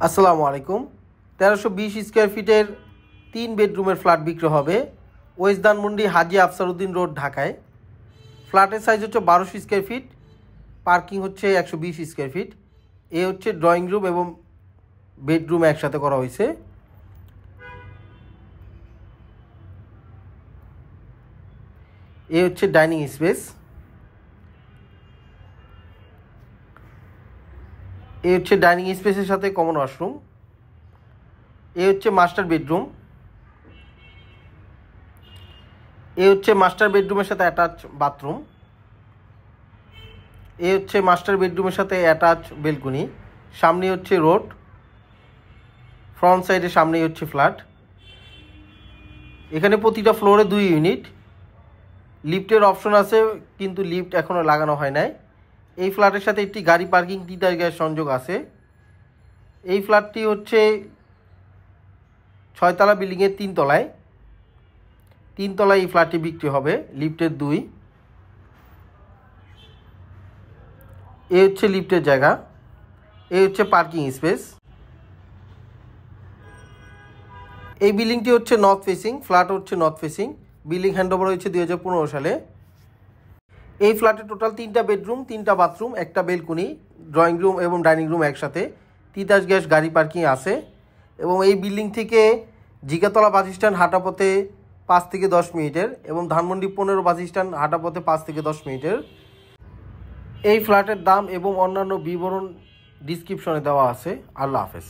আসসালামু আলাইকুম। 1320 স্কোয়ার ফিটের 3 বেডরুমের ফ্ল্যাট বিক্রি হবে ওয়েস্ট ধানমন্ডি হাজী আফসারউদ্দিন রোড, ঢাকায়। ফ্ল্যাটের সাইজ হচ্ছে 1200 স্কোয়ার ফিট, পার্কিং হচ্ছে 120 স্কোয়ার ফিট। এ হচ্ছে ড্রয়িং রুম এবং বেডরুম একসাথে করা হয়েছে। এ হচ্ছে ডাইনিং স্পেস। এ হচ্ছে ডাইনিং স্পেসের সাথে কমন ওয়াশরুম। এ হচ্ছে মাস্টার বেডরুম। এ হচ্ছে মাস্টার বেডরুমের সাথে অ্যাটাচ বাথরুম। এ হচ্ছে মাস্টার বেডরুমের সাথে অ্যাটাচ বেলকনি। সামনে হচ্ছে রোড, ফ্রন্ট সাইডের সামনেই হচ্ছে ফ্ল্যাট। এখানে প্রতিটা ফ্লোরে 2 ইউনিট। লিফটের অপশন আছে, কিন্তু লিফট এখনও লাগানো হয় নাই। এই ফ্ল্যাটের সাথে একটি গাড়ি পার্কিং তিতাস গ্যাস সংযোগ আছে। এই ফ্ল্যাটটি হচ্ছে 6 তলা বিল্ডিংয়ের 3 তলায়। 3 তলায় এই ফ্ল্যাটটি বিক্রি হবে, লিফটের 2। এ হচ্ছে লিফটের জায়গা। এ হচ্ছে পার্কিং স্পেস। এই বিল্ডিংটি হচ্ছে নর্থ ফেসিং, ফ্ল্যাট হচ্ছে নর্থ ফেসিং। বিল্ডিং হ্যান্ডওভার হয়েছে 2015 সালে। এই ফ্ল্যাটে টোটাল 3টা বেডরুম, 3টা বাথরুম, একটা বেলকনি, ড্রয়িং রুম এবং ডাইনিং রুম একসাথে। তিতাস গ্যাস গাড়ি পার্কিং আছে। এবং এই বিল্ডিং থেকে জিগাতলা বাস স্ট্যান্ড হাঁটা পথে 5 থেকে 10 মিনিটের, এবং ধানমন্ডি 15 বাস স্ট্যান্ড হাঁটা পথে 5 থেকে 10 মিনিটের। এই ফ্ল্যাটের দাম এবং অন্যান্য বিবরণ ডিসক্রিপশনে দেওয়া আছে। আল্লাহ হাফেজ।